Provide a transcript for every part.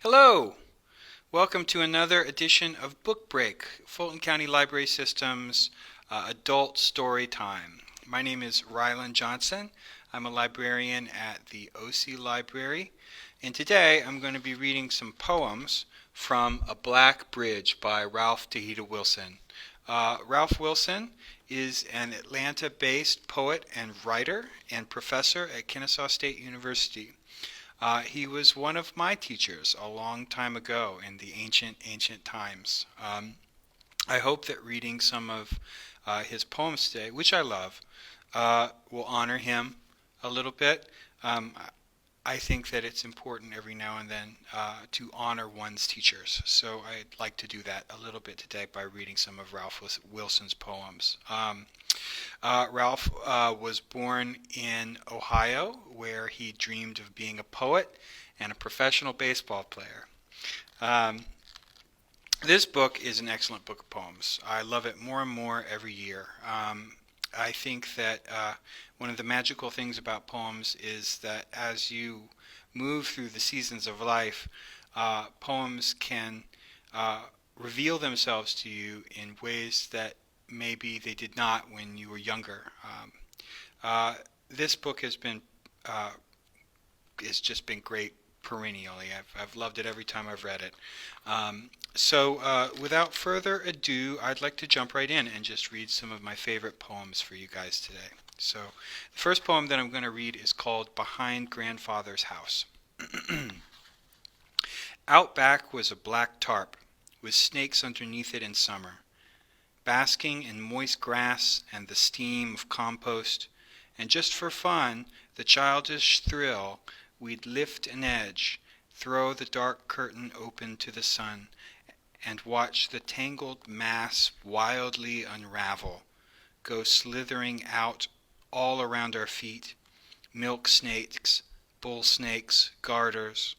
Hello! Welcome to another edition of Book Break, Fulton County Library System's adult story time. My name is Ryland Johnson. I'm a librarian at the OC Library, and today I'm going to be reading some poems from A Black Bridge by Ralph Tejeda Wilson. Ralph Wilson is an Atlanta-based poet and writer and professor at Kennesaw State University. He was one of my teachers a long time ago in the ancient times. I hope that reading some of his poems today, which I love, will honor him a little bit. I think that it's important every now and then to honor one's teachers. So I'd like to do that a little bit today by reading some of Ralph Wilson's poems. Ralph was born in Ohio, where he dreamed of being a poet and a professional baseball player. This book is an excellent book of poems. I love it more and more every year. I think that one of the magical things about poems is that as you move through the seasons of life, poems can reveal themselves to you in ways that maybe they did not when you were younger. This book has just been great perennially. I've loved it every time I've read it. So without further ado, I'd like to jump right in and just read some of my favorite poems for you guys today. So the first poem that I'm going to read is called Behind Grandfather's House. Out back was a black tarp with snakes underneath it in summer, basking in moist grass and the steam of compost, and just for fun, the childish thrill, we'd lift an edge, throw the dark curtain open to the sun, and watch the tangled mass wildly unravel, go slithering out all around our feet, milk snakes, bull snakes, garters,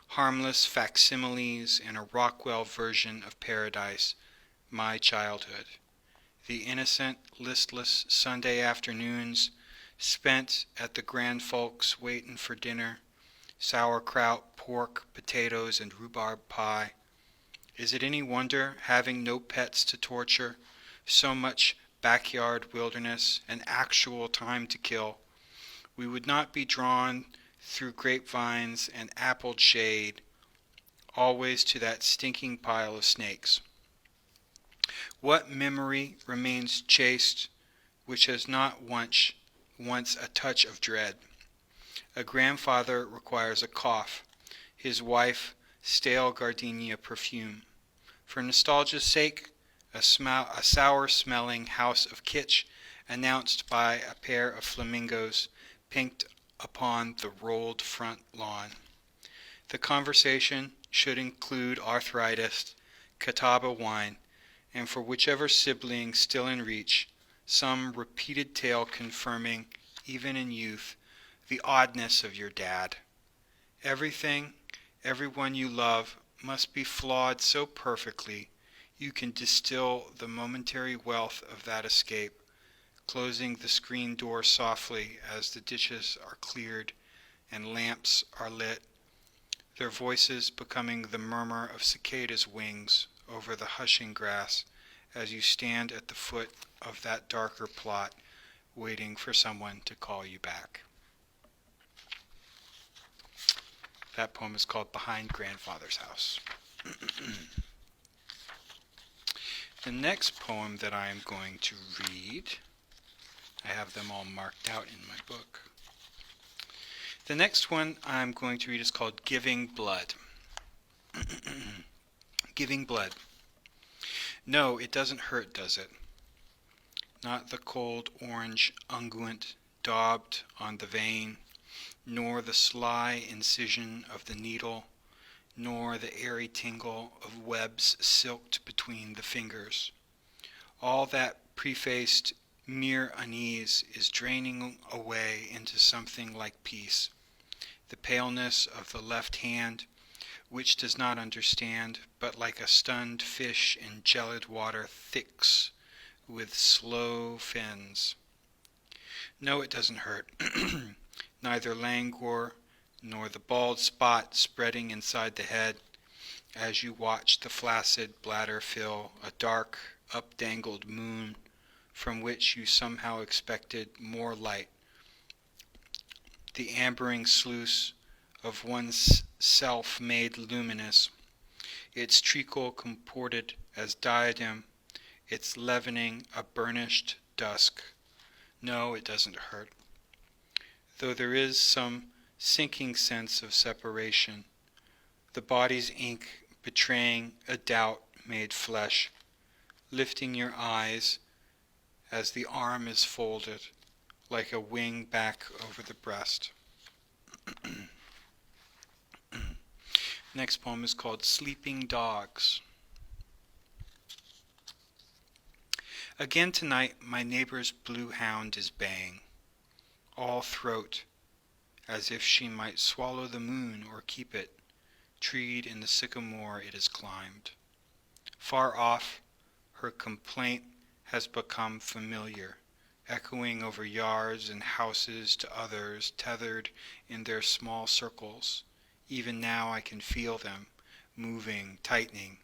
harmless facsimiles in a Rockwell version of paradise, my childhood. The innocent, listless Sunday afternoons spent at the grand folks waitin' for dinner, sauerkraut, pork, potatoes, and rhubarb pie. Is it any wonder, having no pets to torture, so much backyard wilderness and actual time to kill, we would not be drawn through grapevines and appled shade, always to that stinking pile of snakes? What memory remains chaste, which has not once a touch of dread? A grandfather requires a cough, his wife stale gardenia perfume. For nostalgia's sake, a sour-smelling house of kitsch announced by a pair of flamingos pinked upon the rolled front lawn. The conversation should include arthritis, catawba wine, and for whichever sibling still in reach, some repeated tale confirming, even in youth, the oddness of your dad. Everything, everyone you love, must be flawed so perfectly you can distill the momentary wealth of that escape, closing the screen door softly as the dishes are cleared and lamps are lit, their voices becoming the murmur of cicadas' wings over the hushing grass as you stand at the foot of that darker plot, waiting for someone to call you back. That poem is called Behind Grandfather's House. The next poem that I am going to read, I have them all marked out in my book. The next one I'm going to read is called Giving Blood. Giving blood. No, it doesn't hurt, does it? Not the cold orange unguent daubed on the vein, nor the sly incision of the needle, nor the airy tingle of webs silked between the fingers. All that prefaced mere unease is draining away into something like peace. The paleness of the left hand, which does not understand, but like a stunned fish in gelid water thicks with slow fins. No, it doesn't hurt. Neither languor nor the bald spot spreading inside the head as you watch the flaccid bladder fill a dark, up-dangled moon from which you somehow expected more light. The ambering sluice of one's self made luminous, its treacle comported as diadem, its leavening a burnished dusk. No, it doesn't hurt, though there is some sinking sense of separation, the body's ink betraying a doubt made flesh, lifting your eyes as the arm is folded like a wing back over the breast. Next poem is called Sleeping Dogs. Again tonight my neighbor's blue hound is baying, all throat, as if she might swallow the moon or keep it, treed in the sycamore it has climbed. Far off, her complaint has become familiar, echoing over yards and houses to others tethered in their small circles. Even now I can feel them, moving, tightening,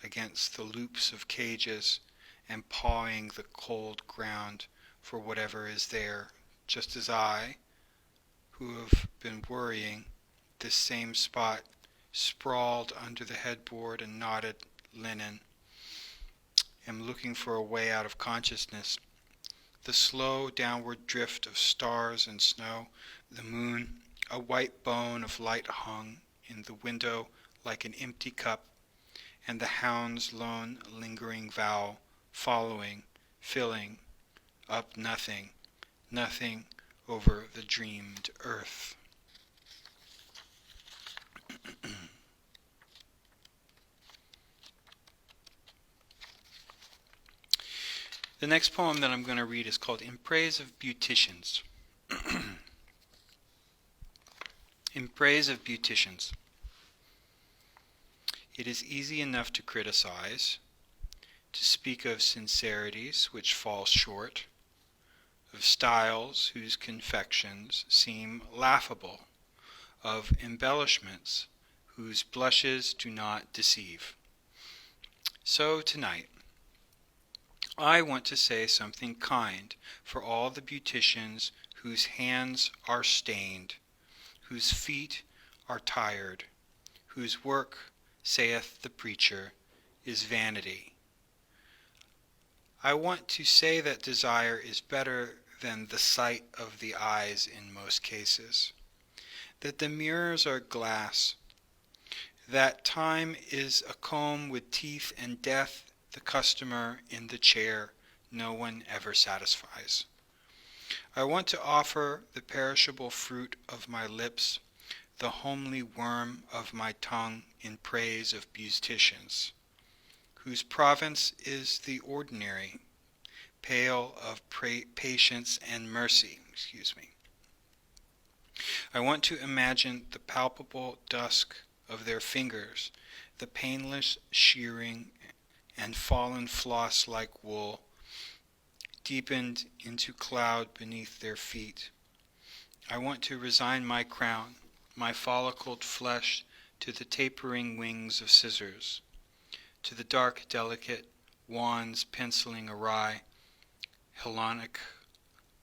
against the loops of cages and pawing the cold ground for whatever is there, just as I, who have been worrying this same spot, sprawled under the headboard and knotted linen, am looking for a way out of consciousness. The slow downward drift of stars and snow, the moon, a white bone of light hung in the window like an empty cup, and the hound's lone lingering vow, following, filling up nothing, nothing over the dreamed earth. The next poem that I'm going to read is called In Praise of Beauticians. In Praise of Beauticians. It is easy enough to criticize, to speak of sincerities which fall short, of styles whose confections seem laughable, of embellishments whose blushes do not deceive. So tonight, I want to say something kind for all the beauticians whose hands are stained, whose feet are tired, whose work, saith the preacher, is vanity. I want to say that desire is better than the sight of the eyes in most cases, that the mirrors are glass, that time is a comb with teeth, and death the customer in the chair no one ever satisfies. I want to offer the perishable fruit of my lips, the homely worm of my tongue in praise of beauticians, whose province is the ordinary, pale of patience and mercy. I want to imagine the palpable dusk of their fingers, the painless shearing and fallen floss like wool, deepened into cloud beneath their feet. I want to resign my crown, my follicled flesh, to the tapering wings of scissors, to the dark, delicate wands penciling awry, Hellenic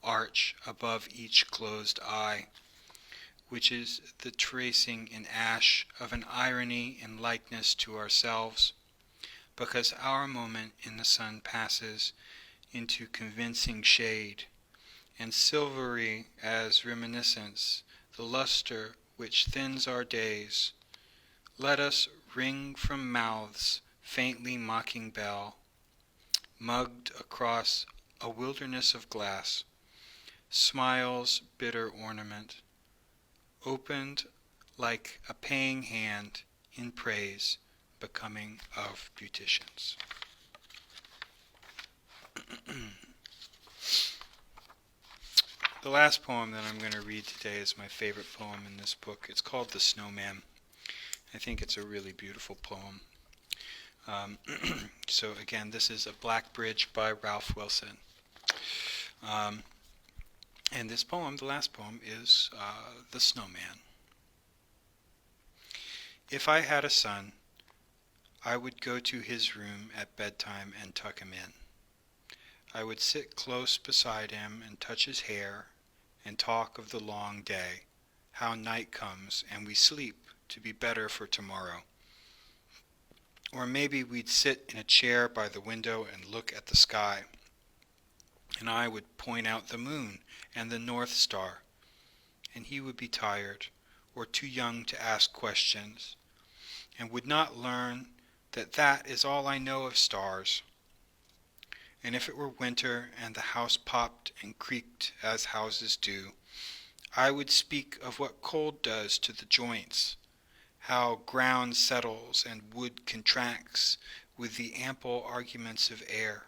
arch above each closed eye, which is the tracing in ash of an irony in likeness to ourselves, because our moment in the sun passes into convincing shade, and silvery as reminiscence, the luster which thins our days. Let us ring from mouths faintly mocking bell, mugged across a wilderness of glass, smiles bitter ornament, opened like a paying hand in praise, becoming of beauticians. The last poem that I'm going to read today is my favorite poem in this book. It's called The Snowman. I think it's a really beautiful poem. So again, this is A Black Bridge by Ralph Wilson. And this poem, the last poem, is The Snowman. If I had a son, I would go to his room at bedtime and tuck him in. I would sit close beside him and touch his hair and talk of the long day, how night comes and we sleep to be better for tomorrow. Or maybe we'd sit in a chair by the window and look at the sky, and I would point out the moon and the North Star, and he would be tired or too young to ask questions, and would not learn that that is all I know of stars. And if it were winter and the house popped and creaked as houses do, I would speak of what cold does to the joints, how ground settles and wood contracts with the ample arguments of air.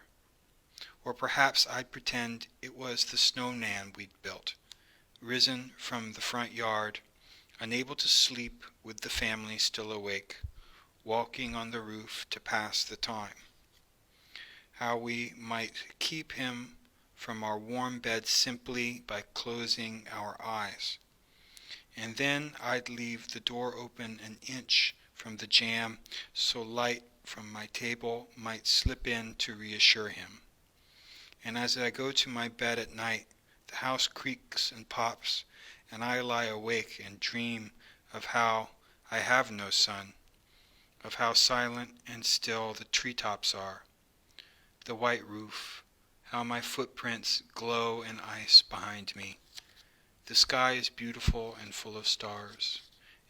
Or perhaps I'd pretend it was the Snowman we'd built, risen from the front yard, unable to sleep with the family still awake, walking on the roof to pass the time. How we might keep him from our warm bed simply by closing our eyes. And then I'd leave the door open an inch from the jamb so light from my table might slip in to reassure him. And as I go to my bed at night, the house creaks and pops, and I lie awake and dream of how I have no son, of how silent and still the treetops are, the white roof, how my footprints glow in ice behind me. The sky is beautiful and full of stars,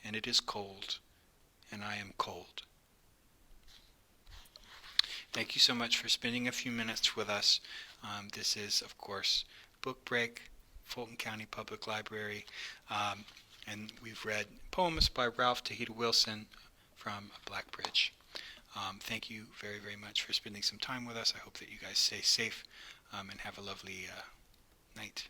and it is cold, and I am cold. Thank you so much for spending a few minutes with us. This is, of course, Book Break, Fulton County Public Library, and we've read poems by Ralph Tejeda Wilson from Blackbridge. Thank you very, very much for spending some time with us. I hope that you guys stay safe and have a lovely night.